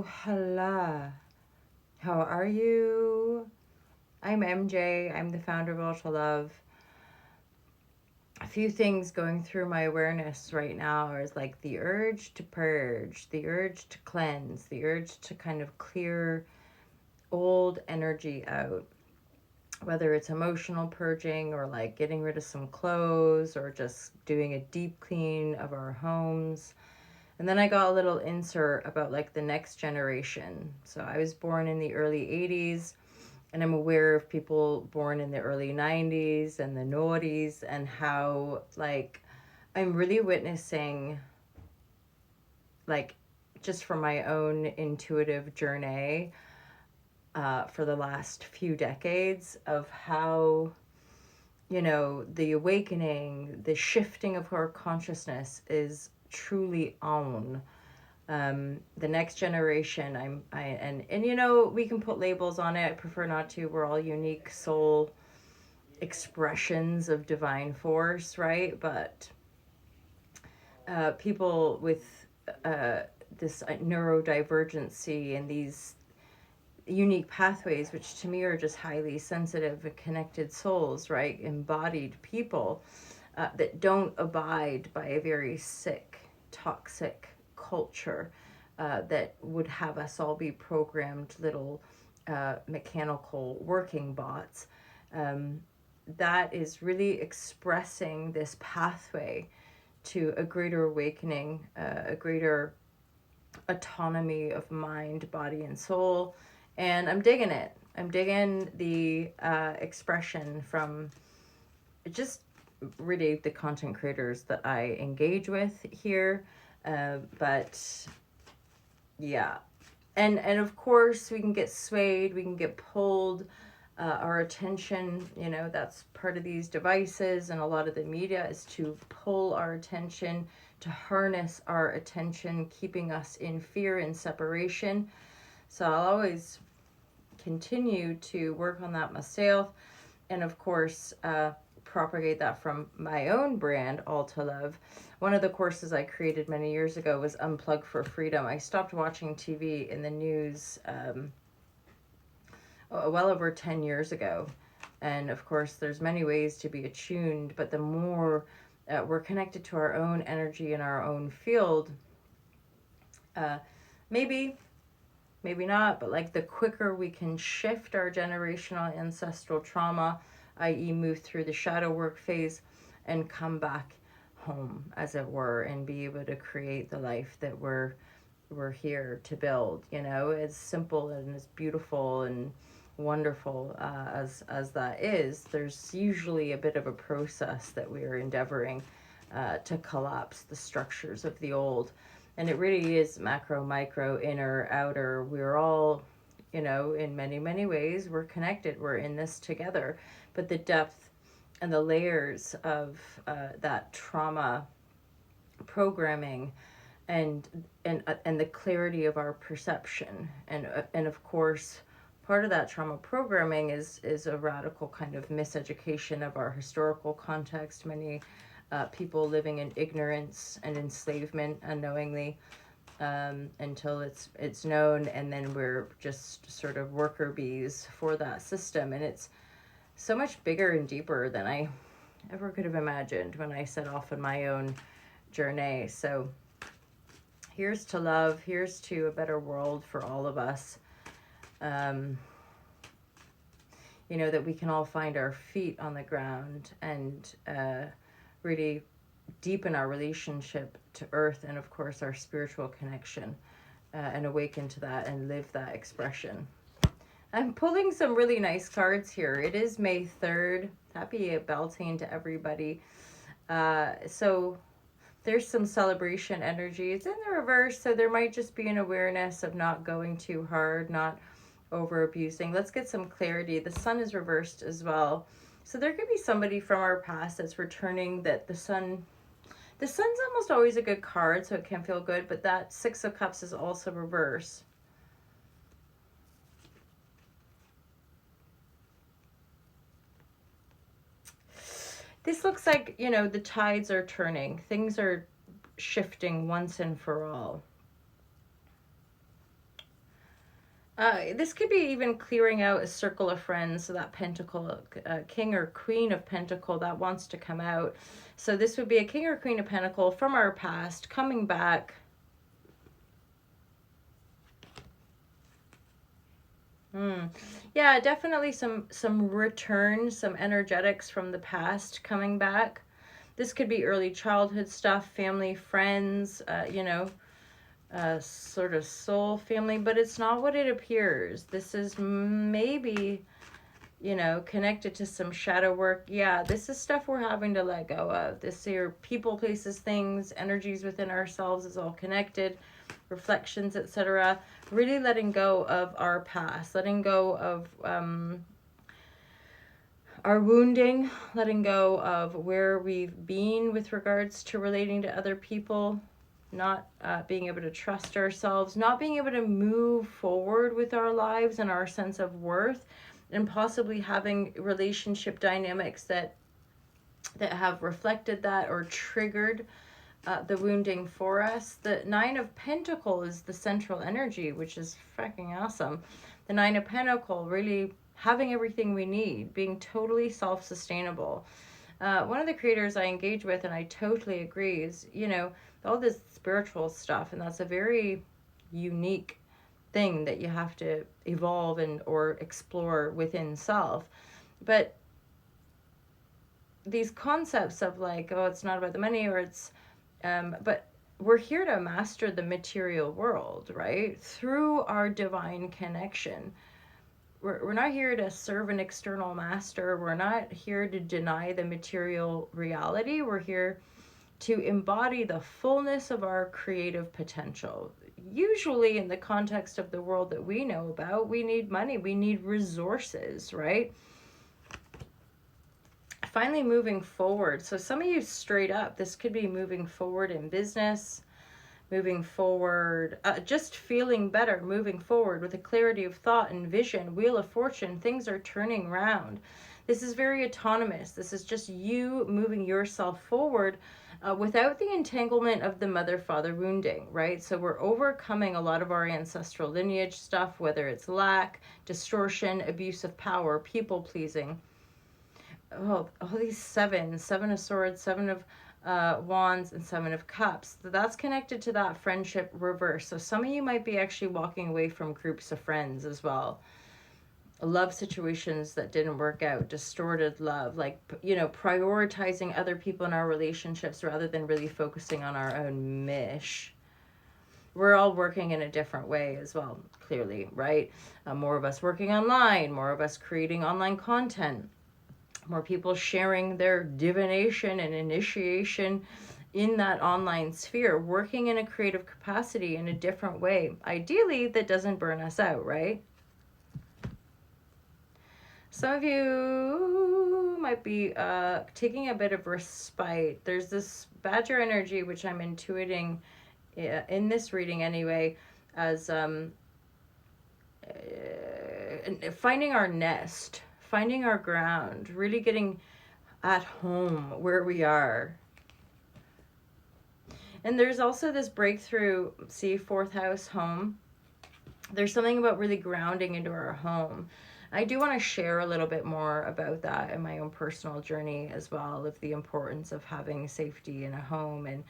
Aloha. How are you? I'm MJ. I'm the founder of All to Love. A few things going through my awareness right now is like the urge to purge, the urge to cleanse, the urge to kind of clear old energy out. Whether it's emotional purging or like getting rid of some clothes or just doing a deep clean of our homes. And then I got a little insert about like the next generation. So I was born in the early 80s, and I'm aware of people born in the early 90s and the noughties, and how like I'm really witnessing, like, just from my own intuitive journey for the last few decades, of how, the awakening, the shifting of our consciousness is truly on. The next generation, we can put labels on it. I prefer not to. We're all unique soul expressions of divine force, right? But people with this neurodivergency and these unique pathways, which to me are just highly sensitive and connected souls, right? Embodied people that don't abide by a very sick, toxic culture that would have us all be programmed little mechanical working bots. That is really expressing this pathway to a greater awakening, a greater autonomy of mind, body, and soul. And I'm digging it. I'm digging the expression from just really the content creators that I engage with here. But yeah. And of course, we can get swayed, we can get pulled. Our attention, that's part of these devices and a lot of the media, is to pull our attention, to harness our attention, keeping us in fear and separation. So I'll always continue to work on that myself, and of course propagate that from my own brand, All to Love. One of the courses I created many years ago was Unplug for Freedom. I stopped watching TV in the news well over 10 years ago. And of course, there's many ways to be attuned, but the more we're connected to our own energy in our own field, maybe not, but like the quicker we can shift our generational ancestral trauma, i.e. move through the shadow work phase and come back home, as it were, and be able to create the life that we're here to build, as simple and as beautiful and wonderful as that is. There's usually a bit of a process that we are endeavoring to collapse the structures of the old. And it really is macro, micro, inner, outer. We're all, in many, many ways, we're connected. We're in this together. But the depth and the layers of that trauma programming and the clarity of our perception, and of course, part of that trauma programming is a radical kind of miseducation of our historical context. Many people living in ignorance and enslavement unknowingly, until it's known, and then we're just sort of worker bees for that system. And it's so much bigger and deeper than I ever could have imagined when I set off on my own journey. So here's to love, here's to a better world for all of us. That we can all find our feet on the ground and really deepen our relationship to earth, and of course our spiritual connection, and awaken to that and live that expression. I'm pulling some really nice cards here. It is May 3rd. Happy Beltane to everybody. So there's some celebration energy. It's in the reverse, so there might just be an awareness of not going too hard, not over abusing. Let's get some clarity. The sun is reversed as well. So there could be somebody from our past that's returning, that the sun's almost always a good card, so it can feel good, but that Six of Cups is also reversed. This looks like, the tides are turning. Things are shifting once and for all. This could be even clearing out a circle of friends, so that pentacle, king or queen of pentacle that wants to come out. So this would be a king or queen of pentacle from our past coming back. Yeah, definitely some return, some energetics from the past coming back. This could be early childhood stuff, family, friends, sort of soul family, but it's not what it appears. This is maybe, connected to some shadow work. Yeah, this is stuff we're having to let go of. This here, people, places, things, energies within ourselves is all connected, reflections, etc. Really letting go of our past, letting go of our wounding, letting go of where we've been with regards to relating to other people, not being able to trust ourselves, not being able to move forward with our lives and our sense of worth, and possibly having relationship dynamics that have reflected that or triggered the wounding for us. The Nine of Pentacles is the central energy, which is freaking awesome. The Nine of Pentacles really having everything we need, being totally self-sustainable. One of the creators I engage with, and I totally agree, is, all this spiritual stuff, and that's a very unique thing that you have to evolve and or explore within self. But these concepts of like, oh, it's not about the money, or it's but we're here to master the material world, right? Through our divine connection. We're not here to serve an external master. We're not here to deny the material reality. We're here to embody the fullness of our creative potential. Usually, in the context of the world that we know about, we need money, we need resources, right? Finally, moving forward. So, some of you straight up, this could be moving forward in business, moving forward, just feeling better, moving forward with a clarity of thought and vision. Wheel of Fortune, things are turning around. This is very autonomous. This is just you moving yourself forward without the entanglement of the mother-father wounding, right? So we're overcoming a lot of our ancestral lineage stuff, whether it's lack, distortion, abuse of power, people-pleasing. Oh, all these seven of swords, seven of wands, and seven of cups. That's connected to that friendship reverse. So some of you might be actually walking away from groups of friends as well. Love situations that didn't work out, distorted love, like, prioritizing other people in our relationships rather than really focusing on our own mish. We're all working in a different way as well, clearly, right? More of us working online, more of us creating online content, more people sharing their divination and initiation in that online sphere, working in a creative capacity in a different way. Ideally, that doesn't burn us out, right? Some of you might be taking a bit of respite. There's this Badger energy, which I'm intuiting in this reading anyway, as finding our nest, finding our ground, really getting at home where we are. And there's also this breakthrough, see, fourth house, home. There's something about really grounding into our home. I do want to share a little bit more about that in my own personal journey as well, of the importance of having safety in a home, and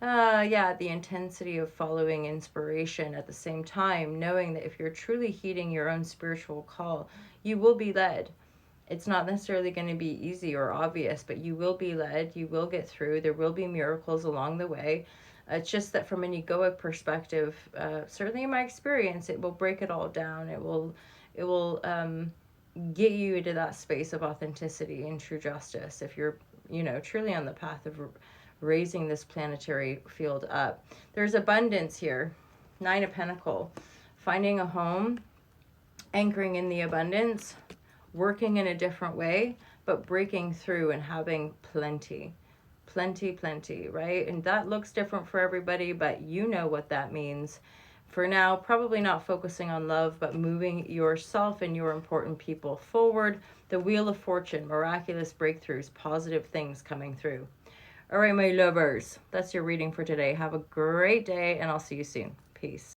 the intensity of following inspiration at the same time, knowing that if you're truly heeding your own spiritual call, you will be led. It's not necessarily going to be easy or obvious, but you will be led, you will get through, there will be miracles along the way. It's just that from an egoic perspective, certainly in my experience, it will break it all down. It will get you into that space of authenticity and true justice if you're, truly on the path of raising this planetary field up. There's abundance here. Nine of Pentacles. Finding a home, anchoring in the abundance, working in a different way, but breaking through and having plenty, right? And that looks different for everybody, but you know what that means. For now, probably not focusing on love, but moving yourself and your important people forward. The Wheel of Fortune, miraculous breakthroughs, positive things coming through. All right, my lovers, that's your reading for today. Have a great day, and I'll see you soon. Peace.